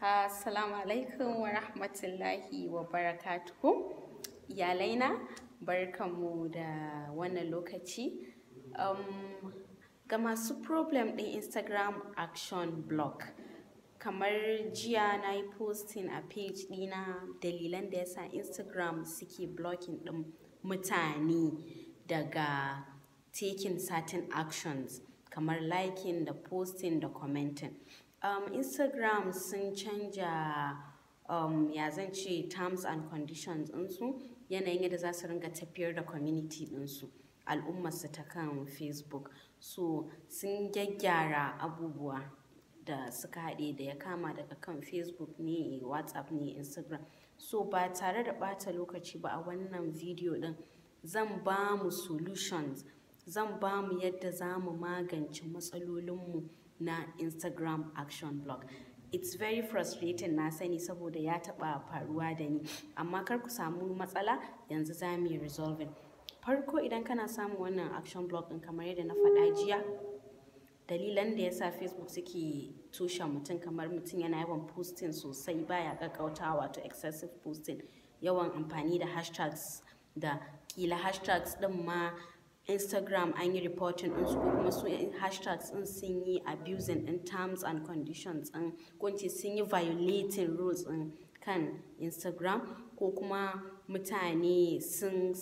Assalamu alaikum wa rahmatullahi wa barakatuhu. Iyalaina, barkanmu da wannan lokaci. Ga masu problem ɗin Instagram action block. Kamar jiya na yi posting a page ɗina dalilan da yasa Instagram suke blocking ɗin mutane daga taking certain actions kamar liking da posting da commenting. Instagram sun canja ya zan ce terms and conditions ɗinsu, yanayin yadda za su ringa tafiyar da community ɗinsu, al'ummarsu ta kan Facebook. So sun gyaggyara abubuwa da suka haɗe da ya kama daga kan Facebook ne, WhatsApp ne, Instagram. So ba tare da ɓata lokaci ba a wannan video ɗin zan ba mu solutions, zan ba mu yadda za mu magance matsalolinmu na Instagram action block. It's very frustrating, na sani, saboda ya taɓa faruwa da ni, amma kar ku samu matsala, yanzu za mu yi resolving. Farko idan kana samun wannan action block ɗin kamar yadda na faɗa jiya, dalilan da yasa Facebook suke tushe mutum kamar mutum yana yawan posting sosai baya ƙaƙƙautawa, wato excessive posting, yawan amfani da hashtags da ƙila hashtags ɗin ma Instagram an yi reporting ɗinsu ko kuma su hashtags ɗin sun yi abusing in terms and conditions ɗin, ko in ce sun yi violating rules ɗin kan Instagram, ko kuma mutane sun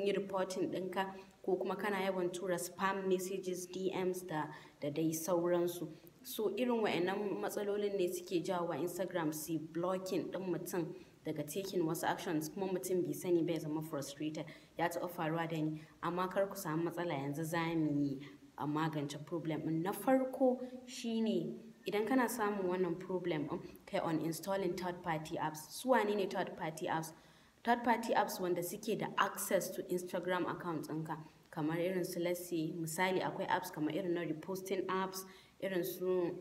yi reporting ɗinka, ko kuma kana yawan tura spam messages, DMs da dai sauransu. So irin wa'annan matsalolin ne suke jawo wa Instagram su blocking ɗin mutum daga taking wasu actions, kuma mutum bai sani bai zama frustrated. Ya taɓa faruwa da ni, amma kar ku samu matsala, yanzu za mu yi a magance problem ɗin. Na farko shine idan kana samun wannan problem ɗin, kai uninstalling third party apps. Su wane ne third party apps? Third party apps wanda suke da access to Instagram account ɗinka, kamar irin su, let's say misali akwai apps kamar irin na reposting apps, irin su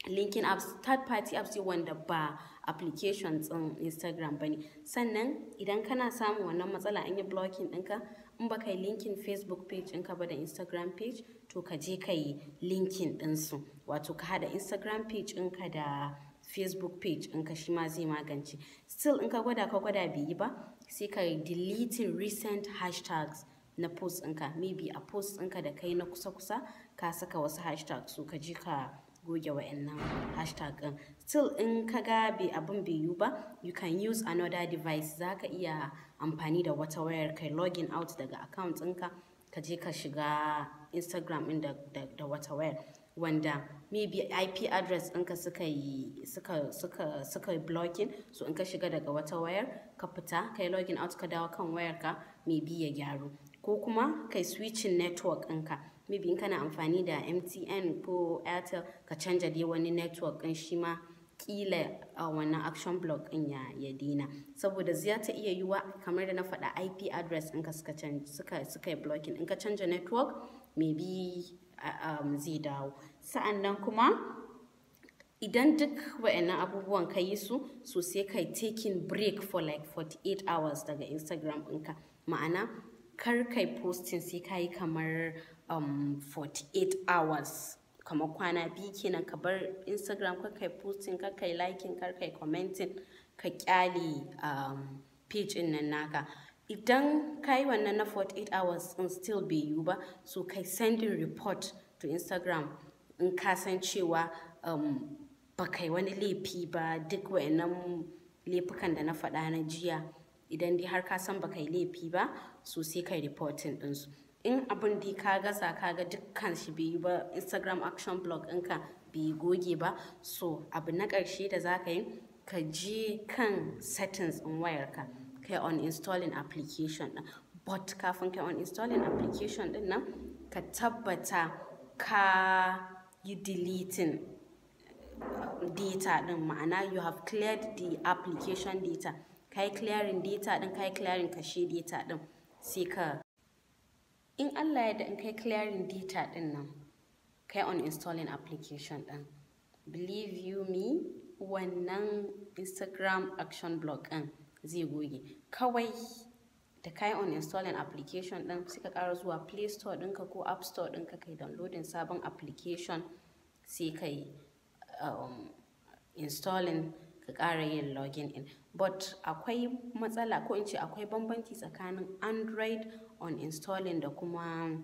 linking apps. Third party apps ne wanda ba applications ɗin Instagram ba ne. Sannan idan kana samun wannan matsala an yi blocking ɗinka, in ba ka yi linking Facebook page ɗinka ba da Instagram page, to ka je ka yi linking ɗinsu, wato ka haɗa Instagram page ɗinka da Facebook page ɗinka, shi ma zai magance. Still in ka gwada bai yi ba, sai ka yi deleting recent hashtags na post ɗinka. Maybe a post ɗinka da kai na kusa-kusa ka saka wasu hashtags, so ka je ka goge wa'annan hashtag ɗin. Still in ka ga abin bai yiwu ba, you can use another device. Za ka iya amfani da wata wayar, kai login out daga account ɗinka, ka je ka shiga Instagram ɗin da wata wayar, wanda maybe IP address ɗinka suka yi blocking. So in ka shiga daga wata wayar, ka fita, kai login out, ka dawo kan wayarka, maybe ya gyaru. Ko kuma kai switching network ɗinka. Maybe in kana amfani da MTN ko Airtel, ka canja dai wani network ɗin, shi ma ƙila wannan action block ɗin ya daina. Saboda zai ta iya yiwuwa kamar da na faɗa IP address ɗinka suka yi blocking. In ka canja network, maybe zai dawo. Sa'annan kuma idan duk wa'annan abubuwan ka yi su, so sai kai taking break for like 48 hours daga Instagram ɗinka. Ma'ana kar kai posting sai ka yi kamar 48 hours, kamar kwana biyu kenan, ka bar Instagram, kar kai posting, kar kai liking, kar kai commenting, ka kyale page ɗin nan naka. Idan ka yi wannan na 48 hours in still bai yiwu ba, so kai sending report to Instagram in ka san cewa ba kai wani laifi ba, duk wa'annan laifukan da na faɗa na jiya, idan dai har ka san ba kai laifi ba, so sai kai reporting ɗinsu. In abin dai ka gaza ka ga dukkan shi bai yi ba, Instagram action block ɗinka bai goge ba, so abu na ƙarshe da za ka yi, ka je kan settings ɗin wayarka, kai uninstalling application ɗin. But kafin kai uninstalling application ɗin nan, ka tabbata ka yi deleting data ɗin, ma'ana you have cleared the application data. Ka yi clearing data ɗin, ka yi clearing cache data ɗin, sai ka, in Allah ya da in kai clearing data ɗin nan, kai uninstalling application ɗin, believe you me, wannan Instagram action block ɗin zai goge. Kawai da kai uninstalling application ɗin, sai ka ƙara zuwa Play Store ɗinka ko App Store ɗinka, kai downloading sabon application, sai kai installing ka ƙara yin login in. But akwai matsala, ko in ce akwai bambanci tsakanin Android uninstalling da kuma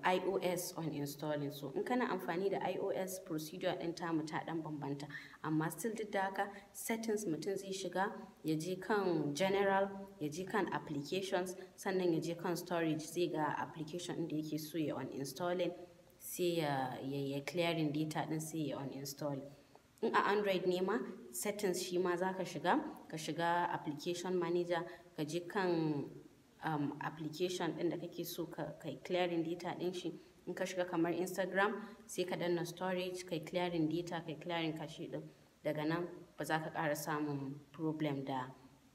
iOS uninstalling. So in kana amfani da iOS, procedure ɗin tamu ta ɗan bambanta, amma still duk da haka settings mutum zai shiga, ya je kan general, ya je kan applications, sannan ya je kan storage, zai ga application ɗin da yake so ya uninstalling, sai ya clearing data ɗin sai ya uninstalling. In a Android ne ma settings shi ma za ka shiga application manager, ka je kan application ɗin da kake so kai clearing data ɗin shi. In ka shiga kamar Instagram sai ka danna storage, kai clearing data, kai clearing cache ɗin. Daga nan ba za ka ƙara samun problem da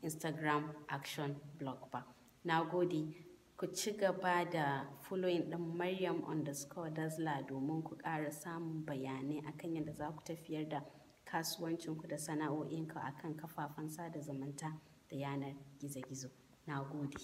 Instagram action block ba. Na gode, ku ci gaba da following ɗin Maryam_Dazzler domin ku ƙara samun bayanai akan yadda za ku tafiyar da kasuwancinku da sana'o'inku akan kafafen sada zumunta da yanar gizo-gizo. Na gode.